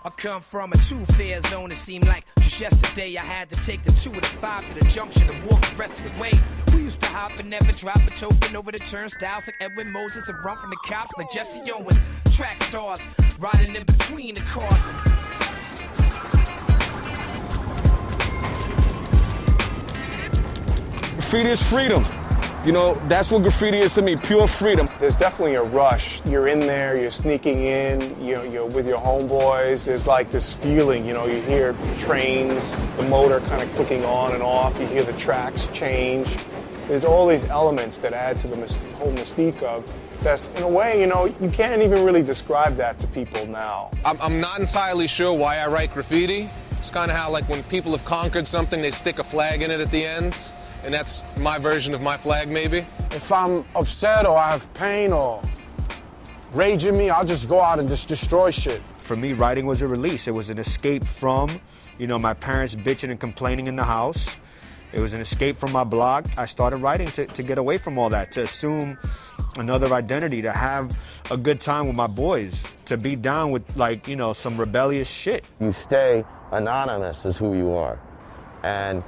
I come from a two-fare zone. It seemed like just yesterday I had to take the 2 to the 5 to the junction and walk the rest of the way. We used to hop and never drop a token over the turnstiles like Edwin Moses and run from the cops like Jesse Owens. Track stars riding in between the cars. Graffiti is freedom. You know, that's what graffiti is to me, pure freedom. There's definitely a rush. You're in there, you're sneaking in, you're with your homeboys. There's like this feeling, you hear trains, the motor kind of clicking on and off. You hear the tracks change. There's all these elements that add to the whole mystique of that's, in a way, you can't even really describe that to people now. I'm not entirely sure why I write graffiti. It's kind of how, like, when people have conquered something, they stick a flag in it at the end. And that's my version of my flag, maybe. If I'm upset or I have pain or rage in me, I'll just go out and just destroy shit. For me, writing was a release. It was an escape from, my parents bitching and complaining in the house. It was an escape from my block. I started writing to get away from all that, to assume another identity, to have a good time with my boys, to be down with, some rebellious shit. You stay anonymous as who you are. And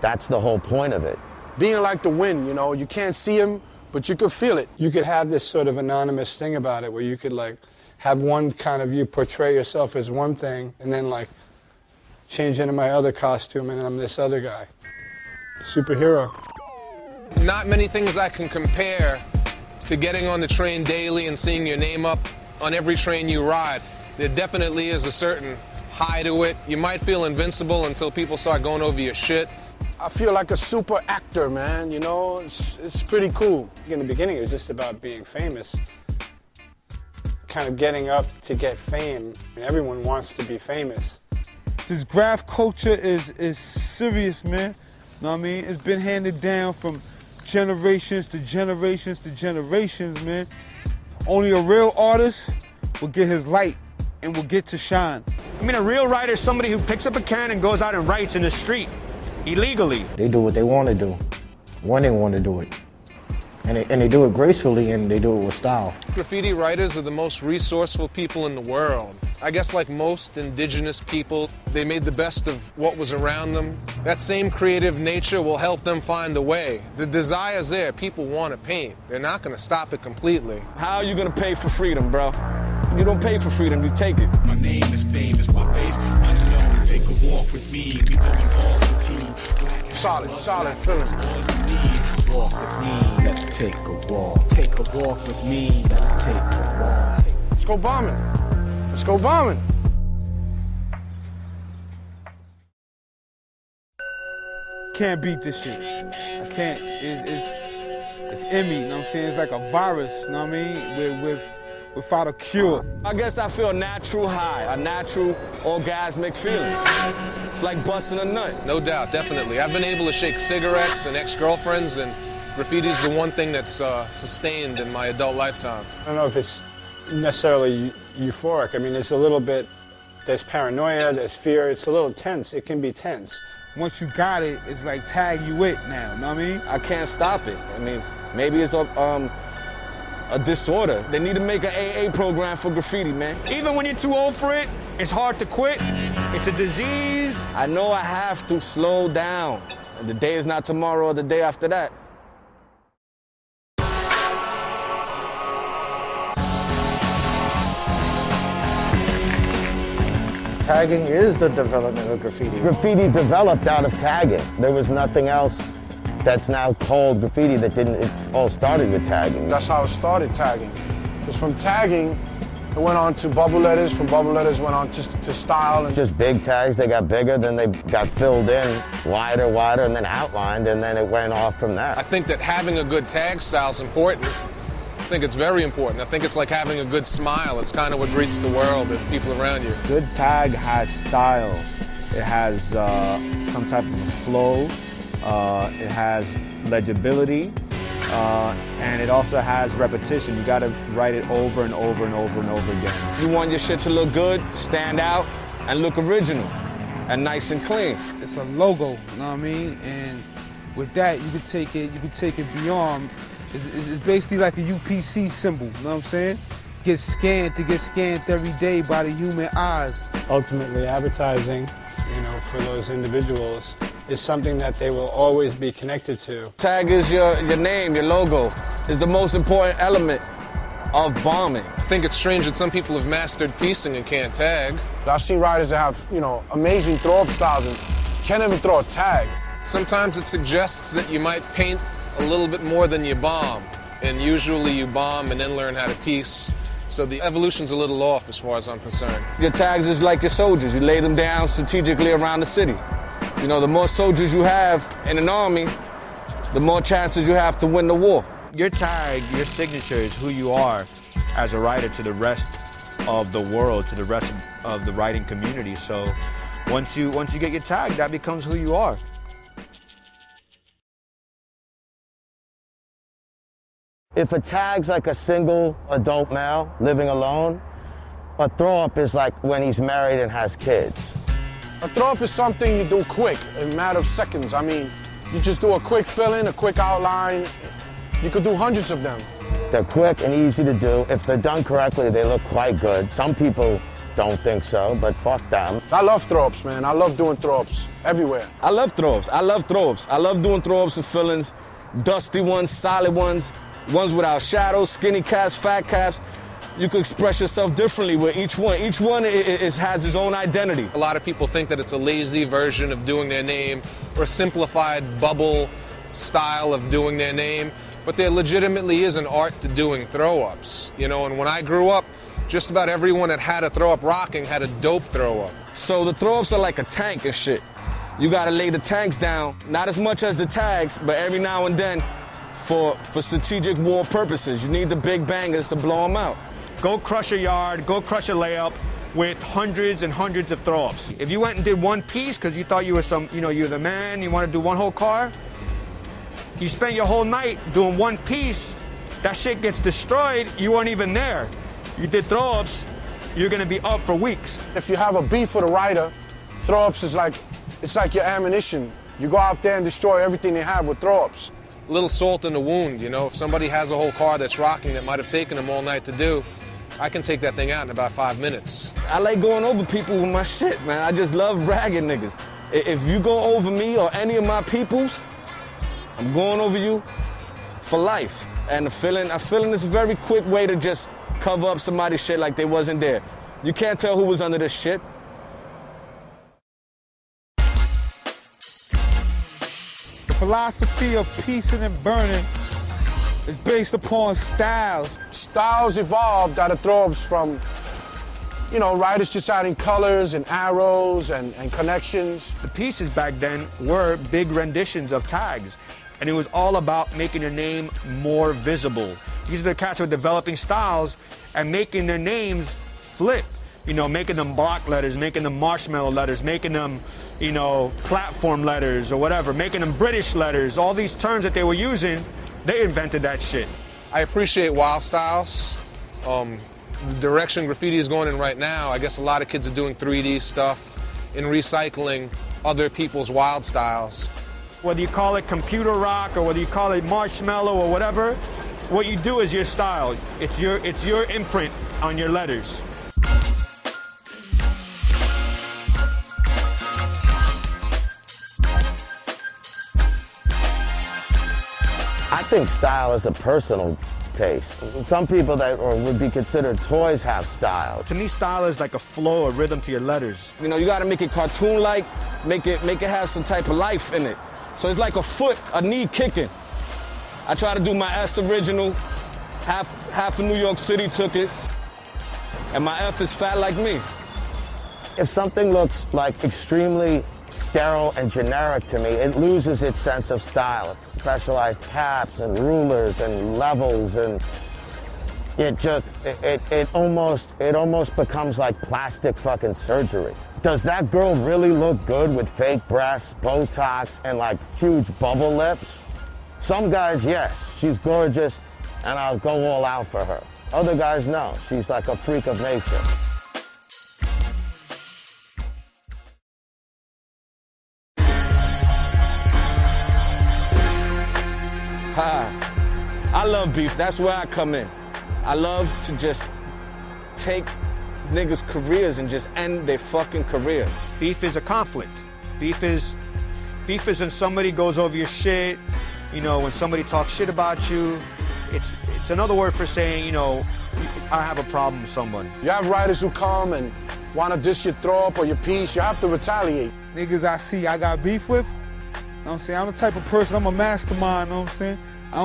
that's the whole point of it. Being like the wind, you can't see him, but you could feel it. You could have this sort of anonymous thing about it where you could have one kind of, you portray yourself as one thing and then change into my other costume and I'm this other guy. Superhero. Not many things I can compare to getting on the train daily and seeing your name up on every train you ride. There definitely is a certain high to it. You might feel invincible until people start going over your shit. I feel like a super actor, man, it's pretty cool. In the beginning, it was just about being famous, kind of getting up to get fame, and everyone wants to be famous. This graph culture is serious, man. Know what I mean? It's been handed down from generations to generations to generations, man. Only a real artist will get his light and will get to shine. I mean, a real writer is somebody who picks up a pen and goes out and writes in the street. Illegally. They do what they want to do, when they want to do it. And they do it gracefully and they do it with style. Graffiti writers are the most resourceful people in the world. I guess like most indigenous people, they made the best of what was around them. That same creative nature will help them find a way. The desire's there. People want to paint. They're not going to stop it completely. How are you going to pay for freedom, bro? You don't pay for freedom, you take it. My name is famous, my face unknown. Take a walk with me, we going all for team. Solid feeling. Walk with me, let's take a walk. Take a walk with me, let's take a walk. Let's go bombing. Let's go bombing. Can't beat this shit. I can't. It's in me, you know what I'm saying? It's like a virus, you know what I mean? Without a cure. I guess I feel a natural high, a natural orgasmic feeling. It's like busting a nut. No doubt, definitely. I've been able to shake cigarettes and ex-girlfriends, and graffiti's the one thing that's sustained in my adult lifetime. I don't know if it's necessarily euphoric. I mean, there's a little bit, there's paranoia, there's fear. It's a little tense. It can be tense. Once you got it, it's like tag you it now, you know what I mean? I can't stop it. I mean, maybe it's a disorder. They need to make an AA program for graffiti, man. Even when you're too old for it, it's hard to quit. It's a disease. I know I have to slow down. And the day is not tomorrow or the day after that. Tagging is the development of graffiti. Graffiti developed out of tagging. There was nothing else that's now called graffiti that didn't, it all started with tagging. That's how it started, tagging. Because from tagging, it went on to bubble letters, from bubble letters went on to style. And just big tags, they got bigger, then they got filled in, wider, and then outlined, and then it went off from there. I think that having a good tag style is important. I think it's very important. I think it's like having a good smile. It's kind of what greets the world of people around you. Good tag has style. It has some type of flow. It has legibility, and it also has repetition. You gotta write it over and over and over and over again. You want your shit to look good, stand out, and look original, and nice and clean. It's a logo, you know what I mean? And with that, you can take it beyond. It's basically like a UPC symbol, you know what I'm saying? get scanned every day by the human eyes. Ultimately, advertising, you know, for those individuals is something that they will always be connected to. Tag is your name, your logo, is the most important element of bombing. I think it's strange that some people have mastered piecing and can't tag. I've seen riders that have, you know, amazing throw-up styles and can't even throw a tag. Sometimes it suggests that you might paint a little bit more than you bomb, and usually you bomb and then learn how to piece. So the evolution's a little off as far as I'm concerned. Your tags is like your soldiers. You lay them down strategically around the city. You know, the more soldiers you have in an army, the more chances you have to win the war. Your tag, your signature is who you are as a writer to the rest of the world, to the rest of the writing community. So once you get your tag, that becomes who you are. If a tag's like a single adult male living alone, a throw-up is like when he's married and has kids. A throw-up is something you do quick, in a matter of seconds. I mean, you just do a quick fill-in, a quick outline. You could do hundreds of them. They're quick and easy to do. If they're done correctly, they look quite good. Some people don't think so, but fuck them. I love throw-ups, man. I love doing throw-ups everywhere. I love throw-ups. I love throw-ups. I love doing throw-ups and fill-ins, dusty ones, solid ones, ones without shadows, skinny caps, fat caps. You can express yourself differently with each one. Each one has its own identity. A lot of people think that it's a lazy version of doing their name or a simplified bubble style of doing their name, but there legitimately is an art to doing throw-ups. You know, and when I grew up, just about everyone that had a throw-up rocking had a dope throw-up. So the throw-ups are like a tank and shit. You gotta lay the tanks down, not as much as the tags, but every now and then for strategic war purposes. You need the big bangers to blow them out. Go crush a yard, go crush a layup with hundreds and hundreds of throw-ups. If you went and did one piece because you thought you were you're the man, you want to do one whole car, you spent your whole night doing one piece, that shit gets destroyed, you weren't even there. You did throw-ups, you're gonna be up for weeks. If you have a beef with a rider, throw-ups is like, it's like your ammunition. You go out there and destroy everything they have with throw-ups. A little salt in the wound, you know. If somebody has a whole car that's rocking that might have taken them all night to do, I can take that thing out in about 5 minutes. I like going over people with my shit, man. I just love ragging niggas. If you go over me or any of my peoples, I'm going over you for life. And a feeling is a very quick way to just cover up somebody's shit like they wasn't there. You can't tell who was under this shit. The philosophy of piecing and burning is based upon styles. Styles evolved out of throw-ups from, you know, riders just adding colors and arrows and connections. The pieces back then were big renditions of tags, and it was all about making your name more visible. These are the cats who are developing styles and making their names flip. You know, making them block letters, making them marshmallow letters, making them, you know, platform letters or whatever, making them British letters. All these terms that they were using, they invented that shit. I appreciate wild styles. The direction graffiti is going in right now, I guess a lot of kids are doing 3D stuff and recycling other people's wild styles. Whether you call it computer rock or whether you call it marshmallow or whatever, what you do is your style. It's your imprint on your letters. I think style is a personal taste. Some people that would be considered toys have style. To me, style is like a flow, a rhythm to your letters. You know, you gotta make it cartoon-like, make it have some type of life in it. So it's like a foot, a knee kicking. I try to do my S original, half of New York City took it, and my F is fat like me. If something looks like extremely sterile and generic to me, it loses its sense of style. Specialized caps and rulers and levels, and it almost becomes like plastic fucking surgery. Does that girl really look good with fake breasts, Botox, and like huge bubble lips? Some guys, yes, she's gorgeous, and I'll go all out for her. Other guys, no, she's like a freak of nature. I love beef. That's where I come in. I love to just take niggas' careers and just end their fucking careers. Beef is a conflict. Beef is when somebody goes over your shit, you know, when somebody talks shit about you. It's another word for saying, you know, I have a problem with someone. You have writers who come and want to dish your throw up or your piece, you have to retaliate. Niggas I see I got beef with, you know what I'm saying? I'm the type of person, I'm a mastermind, you know what I'm saying? I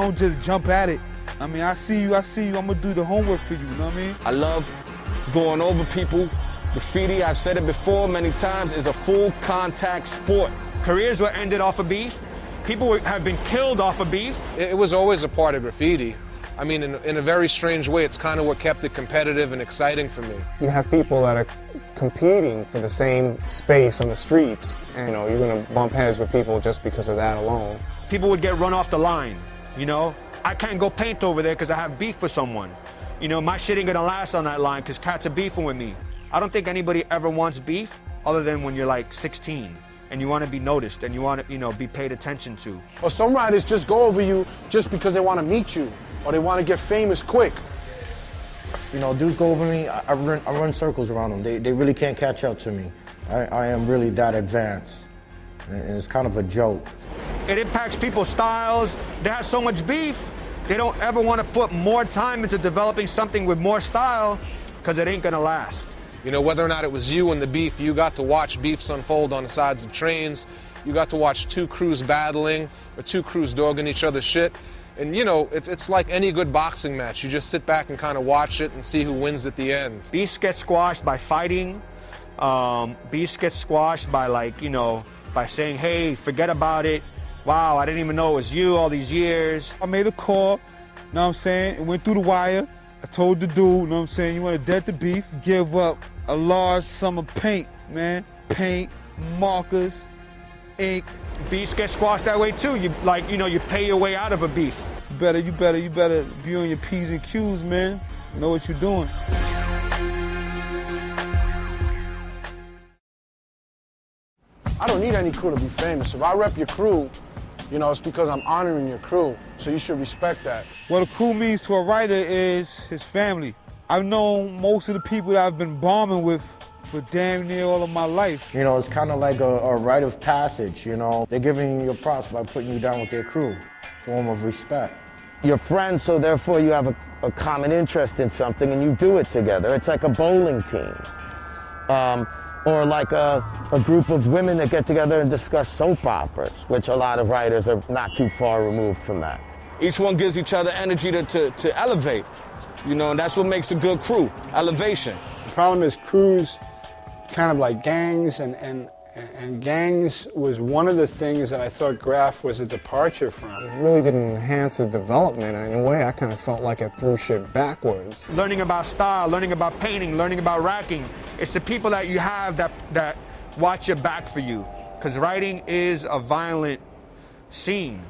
don't just jump at it. I mean, I see you, I'm gonna do the homework for you, you know what I mean? I love going over people. Graffiti, I've said it before many times, is a full contact sport. Careers were ended off of beef. People have been killed off of beef. It was always a part of graffiti. I mean, in a very strange way, it's kind of what kept it competitive and exciting for me. You have people that are competing for the same space on the streets, and you know, you're gonna bump heads with people just because of that alone. People would get run off the line, you know? I can't go paint over there because I have beef with someone. You know, my shit ain't gonna last on that line because cats are beefing with me. I don't think anybody ever wants beef other than when you're like 16 and you want to be noticed and you want to, you know, be paid attention to. Or some writers just go over you just because they want to meet you or they want to get famous quick. You know, dudes go over me, I run circles around them. They really can't catch up to me. I am really that advanced. And it's kind of a joke. It impacts people's styles. They have so much beef, they don't ever want to put more time into developing something with more style because it ain't gonna last. You know, whether or not it was you and the beef, you got to watch beefs unfold on the sides of trains. You got to watch two crews battling or two crews dogging each other's shit. And you know, it's like any good boxing match. You just sit back and kind of watch it and see who wins at the end. Beefs get squashed by fighting. Beefs get squashed by, like, you know, by saying, hey, forget about it. Wow, I didn't even know it was you all these years. I made a call, you know what I'm saying? It went through the wire. I told the dude, you know what I'm saying, you want to dead the beef, give up a large sum of paint, man. Paint, markers, ink. Beefs get squashed that way too. You, like, you know, you pay your way out of a beef. You better be on your P's and Q's, man. Know what you're doing. I don't need any crew to be famous. If I rep your crew, you know, it's because I'm honoring your crew, so you should respect that. What a crew means to a writer is his family. I've known most of the people that I've been bombing with for damn near all of my life. You know, it's kind of like a rite of passage, you know. They're giving you your props by putting you down with their crew. Form of respect. You're friends, so therefore you have a common interest in something and you do it together. It's like a bowling team. Or like a group of women that get together and discuss soap operas, which a lot of writers are not too far removed from that. Each one gives each other energy to elevate, you know, and that's what makes a good crew, elevation. The problem is crews kind of like gangs, and gangs was one of the things that I thought Graph was a departure from. It really didn't enhance the development. In a way, I kind of felt like it threw shit backwards. Learning about style, learning about painting, learning about racking. It's the people that you have that watch your back for you. Because writing is a violent scene.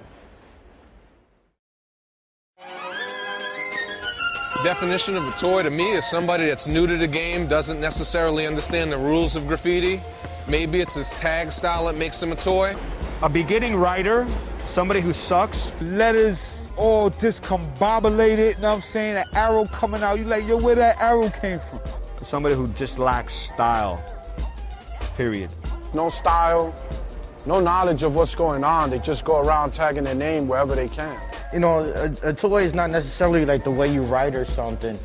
Definition of a toy to me is somebody that's new to the game, doesn't necessarily understand the rules of graffiti. Maybe it's his tag style that makes him a toy. A beginning writer, somebody who sucks. Letters all discombobulated, you know what I'm saying? An arrow coming out, you like, yo, where that arrow came from? Somebody who just lacks style, period. No style, no knowledge of what's going on. They just go around tagging their name wherever they can. You know, a toy is not necessarily like the way you write or something.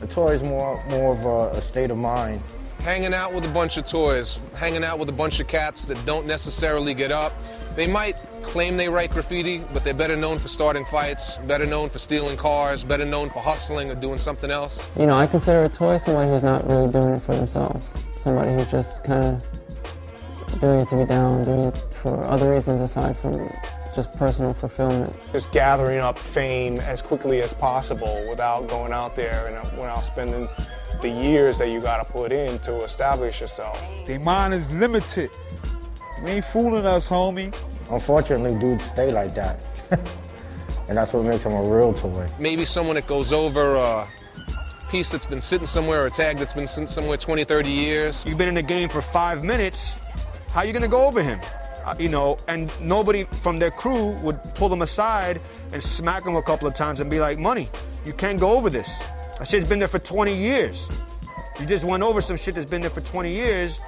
A toy is more of a state of mind. Hanging out with a bunch of toys, hanging out with a bunch of cats that don't necessarily get up. They might claim they write graffiti, but they're better known for starting fights, better known for stealing cars, better known for hustling or doing something else. You know, I consider a toy somebody who's not really doing it for themselves. Somebody who's just kind of doing it to be down, doing it for other reasons aside from just personal fulfillment. Just gathering up fame as quickly as possible without going out there and without spending the years that you gotta put in to establish yourself. Their mind is limited. You ain't fooling us, homie. Unfortunately, dudes stay like that. And that's what makes them a real toy. Maybe someone that goes over a piece that's been sitting somewhere or a tag that's been sitting somewhere 20, 30 years. You've been in the game for 5 minutes, how are you gonna go over him? You know, and nobody from their crew would pull them aside and smack them a couple of times and be like, money, you can't go over this. That shit's been there for 20 years. You just went over some shit that's been there for 20 years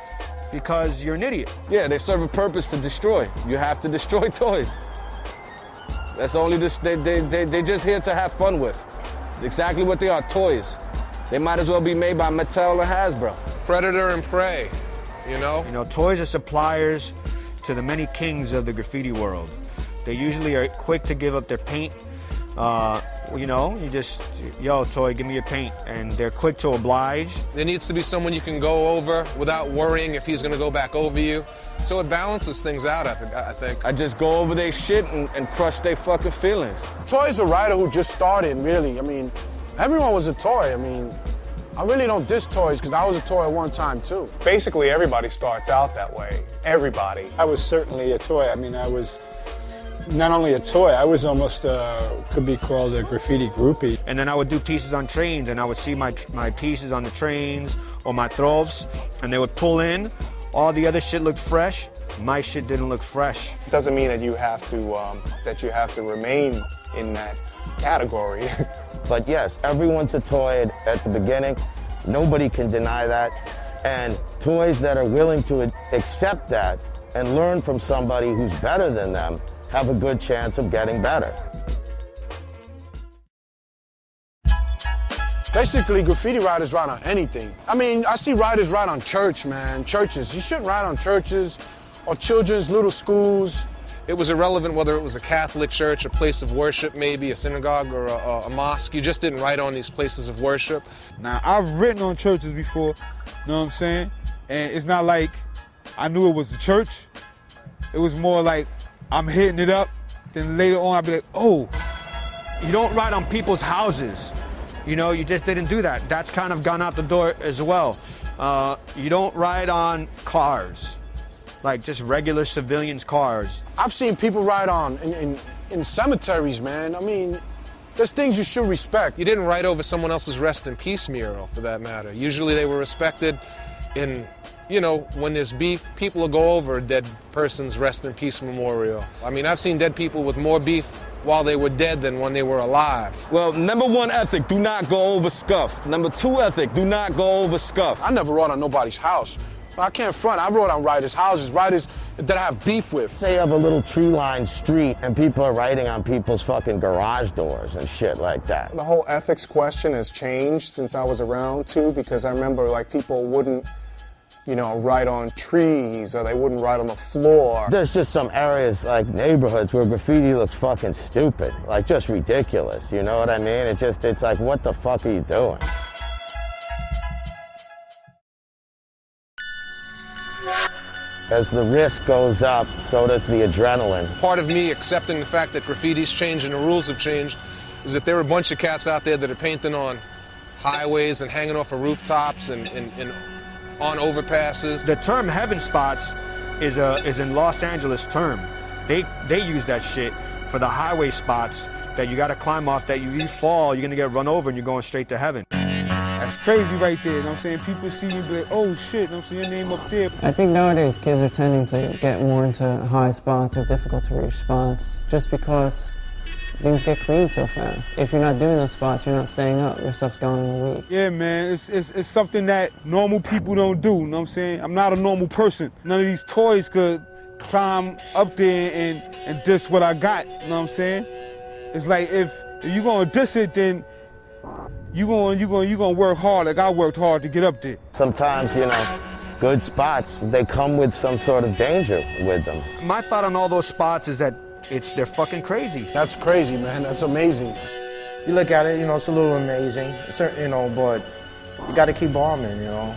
because you're an idiot. Yeah, they serve a purpose to destroy. You have to destroy toys. That's only this, they just here to have fun with. Exactly what they are, toys. They might as well be made by Mattel or Hasbro. Predator and prey, you know? You know, toys are suppliers to the many kings of the graffiti world. They usually are quick to give up their paint. You know, you just, yo, toy, give me your paint. And they're quick to oblige. There needs to be someone you can go over without worrying if he's gonna go back over you. So it balances things out, I think. I just go over their shit and crush their fucking feelings. Toy's a writer who just started, really. I mean, everyone was a toy. I mean, I really don't diss toys because I was a toy at one time too. Basically, everybody starts out that way. Everybody. I was certainly a toy. I mean, I was not only a toy, I was almost, could be called a graffiti groupie. And then I would do pieces on trains, and I would see my pieces on the trains or my trovs, and they would pull in. All the other shit looked fresh. My shit didn't look fresh. Doesn't mean that you have to remain in that category. But yes, everyone's a toy at the beginning. Nobody can deny that. And toys that are willing to accept that and learn from somebody who's better than them have a good chance of getting better. Basically, graffiti writers write on anything. I mean, I see writers write on church, man, churches. You shouldn't write on churches or children's little schools. It was irrelevant whether it was a Catholic church, a place of worship, maybe a synagogue or a mosque. You just didn't write on these places of worship. Now, I've written on churches before, you know what I'm saying? And it's not like I knew it was a church. It was more like I'm hitting it up, then later on I'll be like, oh. You don't write on people's houses. You know, you just didn't do that. That's kind of gone out the door as well. You don't ride on cars, like just regular civilians' cars. I've seen people ride on in cemeteries, man. I mean, there's things you should respect. You didn't write over someone else's rest in peace mural, for that matter. Usually they were respected in, you know, when there's beef, people will go over a dead person's rest in peace memorial. I mean, I've seen dead people with more beef while they were dead than when they were alive. Well, number one ethic, do not go over scuff. Number two ethic, do not go over scuff. I never wrote on nobody's house. I can't front. I wrote on writers' houses, writers that I have beef with. Say you have a little tree-lined street and people are writing on people's fucking garage doors and shit like that. The whole ethics question has changed since I was around too, because I remember like people wouldn't, you know, write on trees or they wouldn't write on the floor. There's just some areas like neighborhoods where graffiti looks fucking stupid, like just ridiculous, you know what I mean? It's like, what the fuck are you doing? As the risk goes up, so does the adrenaline. Part of me accepting the fact that graffiti's changed and the rules have changed is that there are a bunch of cats out there that are painting on highways and hanging off of rooftops and on overpasses. The term heaven spots is in Los Angeles term. They use that shit for the highway spots that you gotta climb off, that you fall, you're gonna get run over and you're going straight to heaven. That's crazy right there, you know what I'm saying? People see me and be like, oh shit, you know what I'm saying? Your name up there. I think nowadays kids are tending to get more into high spots or difficult to reach spots just because things get clean so fast. If you're not doing those spots, you're not staying up. Your stuff's gone in a week. Yeah, man, it's something that normal people don't do, you know what I'm saying? I'm not a normal person. None of these toys could climb up there and diss what I got, you know what I'm saying? It's like if you're gonna diss it, then you gonna work hard like I worked hard to get up there. Sometimes, you know, good spots, they come with some sort of danger with them. My thought on all those spots is that they're fucking crazy. That's crazy, man. That's amazing. You look at it, you know, it's a little amazing, you know, but you got to keep bombing, you know.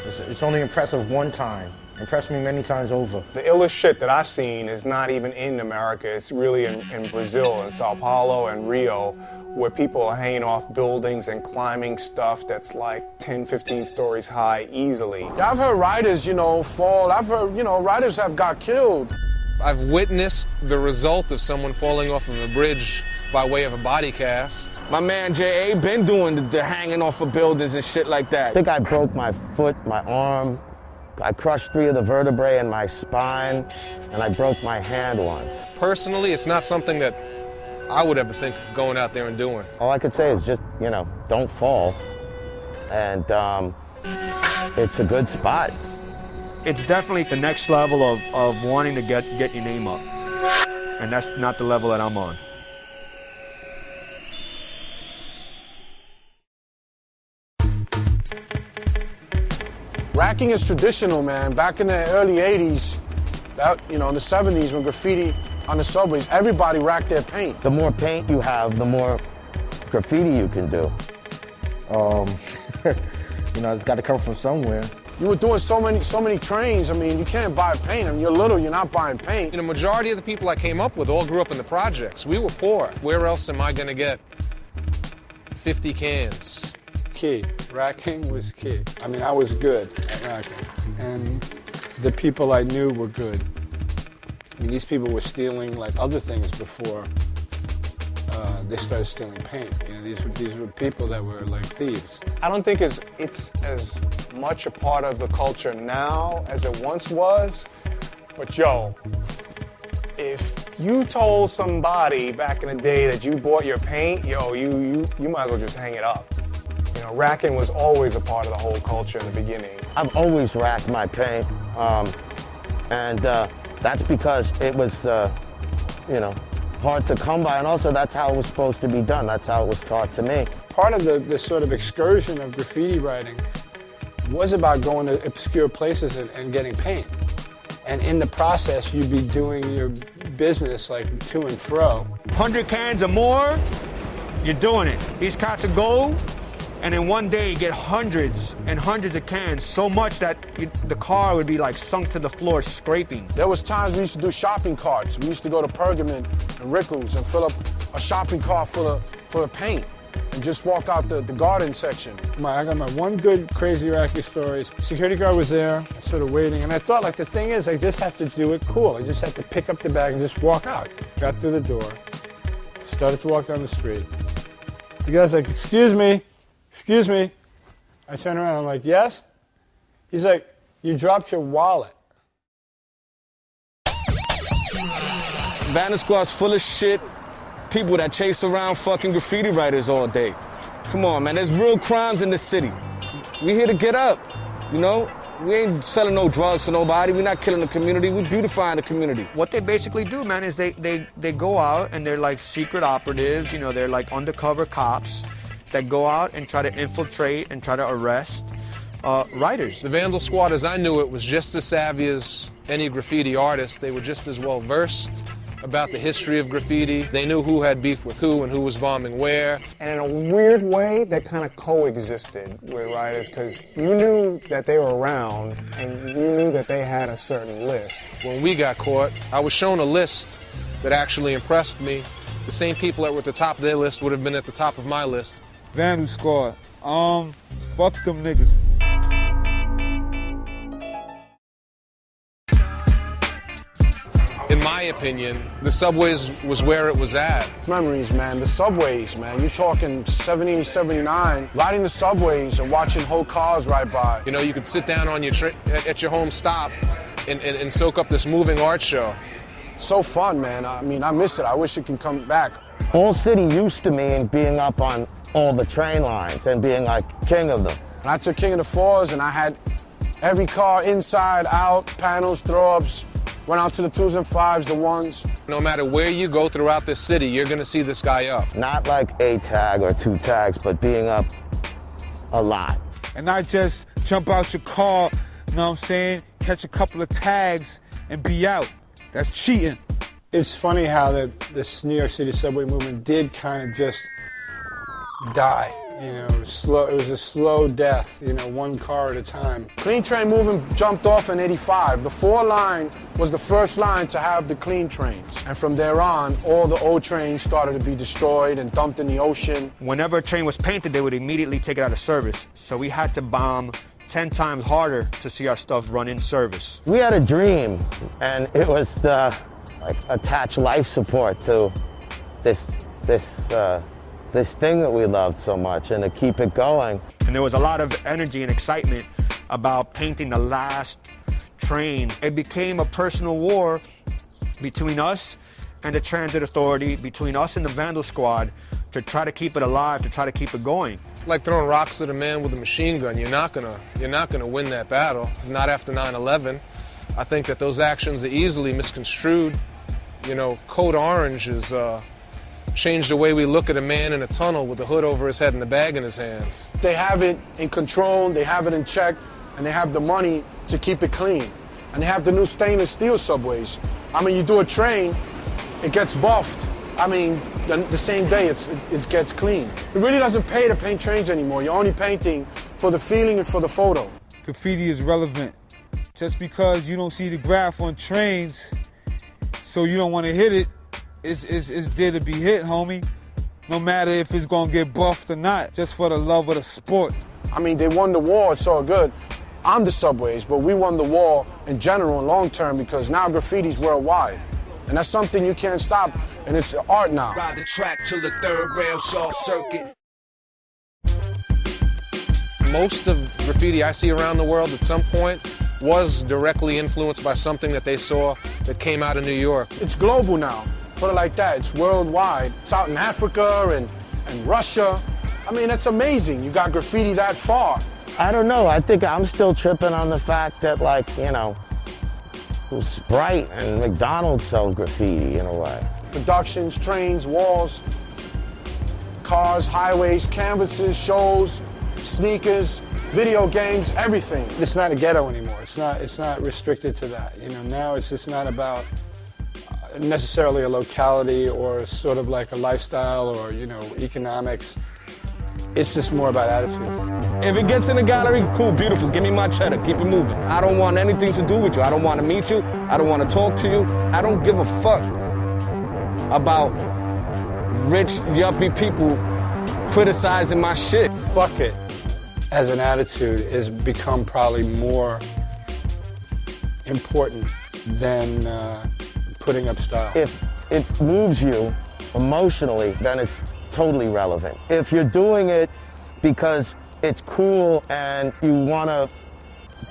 It's only impressive one time. Impressed me many times over. The illest shit that I've seen is not even in America. It's really in Brazil, in Sao Paulo and Rio, where people are hanging off buildings and climbing stuff that's like 10, 15 stories high easily. Yeah, I've heard riders, you know, fall. I've heard, you know, riders have got killed. I've witnessed the result of someone falling off of a bridge by way of a body cast. My man J.A. been doing the hanging off of buildings and shit like that. I think I broke my foot, my arm. I crushed 3 of the vertebrae in my spine, and I broke my hand once. Personally, it's not something that I would ever think of going out there and doing. All I could say is just, you know, don't fall. And it's a good spot. It's definitely the next level of wanting to get your name up. And that's not the level that I'm on. Racking is traditional, man. Back in the early 80s, in the 70s when graffiti on the subways, everybody racked their paint. The more paint you have, the more graffiti you can do. It's got to come from somewhere. You were doing so many trains. I mean, you can't buy paint. I mean, you're little, you're not buying paint. The majority of the people I came up with all grew up in the projects. We were poor. Where else am I gonna get 50 cans? Key. Racking was key. I mean, I was good at racking. And the people I knew were good. I mean, these people were stealing like other things before they started stealing paint. These were people that were like thieves. I don't think it's as much a part of the culture now as it once was. But yo, if you told somebody back in the day that you bought your paint, yo, you might as well just hang it up. Racking was always a part of the whole culture in the beginning. I've always racked my paint, and that's because it was, hard to come by, and also that's how it was supposed to be done. That's how it was taught to me. Part of the sort of excursion of graffiti writing was about going to obscure places and getting paint. And in the process, you'd be doing your business like to and fro. 100 cans or more, you're doing it. These cats will go, and in one day you get hundreds and hundreds of cans, so much that the car would be like sunk to the floor scraping. There was times we used to do shopping carts. We used to go to Pergamon and Rickles and fill up a shopping cart full of paint and just walk out the garden section. I got my one good crazy racky story. Security guard was there, sort of waiting, and I thought like the thing is I just have to do it cool. I just have to pick up the bag and just walk out. Got through the door, started to walk down the street. The guy's like, excuse me. I turn around, I'm like, yes? He's like, you dropped your wallet. Vanna Squad's full of shit. People that chase around fucking graffiti writers all day. Come on, man, there's real crimes in this city. We here to get up, We ain't selling no drugs to nobody. We're not killing the community. We're beautifying the community. What they basically do, man, is they go out and they're like secret operatives, they're like undercover cops that go out and try to infiltrate and try to arrest writers. The Vandal Squad, as I knew it, was just as savvy as any graffiti artist. They were just as well versed about the history of graffiti. They knew who had beef with who and who was bombing where. And in a weird way, that kind of coexisted with writers because you knew that they were around and you knew that they had a certain list. When we got caught, I was shown a list that actually impressed me. The same people that were at the top of their list would have been at the top of my list. Vandal Squad. Fuck them niggas. In my opinion, the subways was where it was at. Memories, man. The subways, man. You're talking 70, 79. Riding the subways and watching whole cars ride by. You could sit down on at your home stop and soak up this moving art show. So fun, man. I mean, I miss it. I wish it can come back. All City used to mean being up on all the train lines and being like king of them. And I took King of the Fours and I had every car inside, out, panels, throw-ups, went out to the 2s and 5s, the 1s. No matter where you go throughout this city, you're gonna see this guy up. Not like a tag or 2 tags, but being up a lot. And not just jump out your car, catch a couple of tags and be out. That's cheating. It's funny how this New York City subway movement did kind of just die. It was a slow death, one car at a time. Clean train movement jumped off in '85. The 4 line was the first line to have the clean trains. And from there on, all the old trains started to be destroyed and dumped in the ocean. Whenever a train was painted, they would immediately take it out of service. So we had to bomb 10 times harder to see our stuff run in service. We had a dream, and it was to attach life support to this thing that we loved so much and to keep it going. And there was a lot of energy and excitement about painting the last train. It became a personal war between us and the Transit Authority, between us and the Vandal Squad, to try to keep it alive, to try to keep it going. Like throwing rocks at a man with a machine gun, you're not gonna win that battle. Not after 9/11. I think that those actions are easily misconstrued. You know, Code Orange has changed the way we look at a man in a tunnel with a hood over his head and a bag in his hands. They have it in control, they have it in check, and they have the money to keep it clean. And they have the new stainless steel subways. I mean, you do a train, it gets buffed. I mean, the same day it gets clean. It really doesn't pay to paint trains anymore. You're only painting for the feeling and for the photo. Graffiti is relevant. Just because you don't see the graph on trains, so you don't want to hit it, it's there to be hit, homie. No matter if it's gonna get buffed or not, just for the love of the sport. I mean, they won the war, it's all good. On the subways, but we won the war in general and long term because now graffiti's worldwide. And that's something you can't stop, and it's art now. Ride the track till the third rail short circuit. Most of graffiti I see around the world at some point was directly influenced by something that they saw that came out of New York. It's global now, put it like that. It's worldwide. It's out in Africa and Russia. I mean, that's amazing. You got graffiti that far. I don't know. I think I'm still tripping on the fact that, like, you know, Sprite and McDonald's sell graffiti in a way. Productions, trains, walls, cars, highways, canvases, shows, sneakers, video games, everything. It's not a ghetto anymore. It's not restricted to that. You know, now it's just not about necessarily a locality or sort of like a lifestyle or, you know, economics. It's just more about attitude. If it gets in the gallery, cool, beautiful. Give me my cheddar. Keep it moving. I don't want anything to do with you. I don't want to meet you. I don't want to talk to you. I don't give a fuck about rich, yuppie people criticizing my shit. Fuck it as an attitude has become probably more important than putting up style. If it moves you emotionally, then it's totally relevant. If you're doing it because it's cool and you want to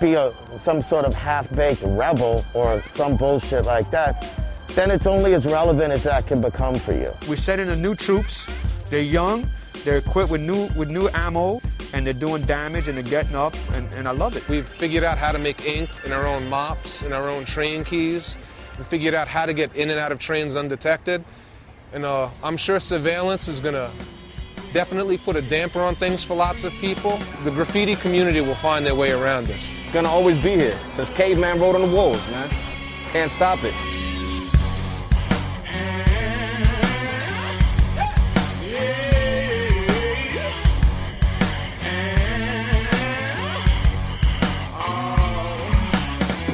be some sort of half-baked rebel or some bullshit like that, then it's only as relevant as that can become for you. We're setting the new troops. They're young, they're equipped with new ammo, and they're doing damage and they're getting up, and I love it. We've figured out how to make ink in our own mops, in our own train keys. We figured out how to get in and out of trains undetected. And I'm sure surveillance is gonna definitely put a damper on things for lots of people. The graffiti community will find their way around this. Gonna always be here, since caveman wrote on the walls, man. Can't stop it.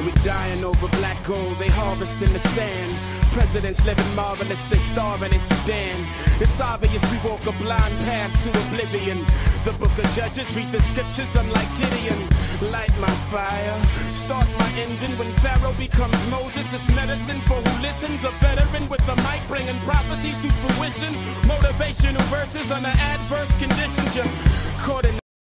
We're dying over black gold, they harvest in the sand. Presidents living marvelous, they starving in Sudan. It's obvious we walk a blind path to oblivion. The book of Judges, read the scriptures, unlike Gideon. Light my fire, start my engine. When Pharaoh becomes Moses, it's medicine for who listens. A veteran with the mic bringing prophecies to fruition. Motivational verses under adverse conditions. You're caught in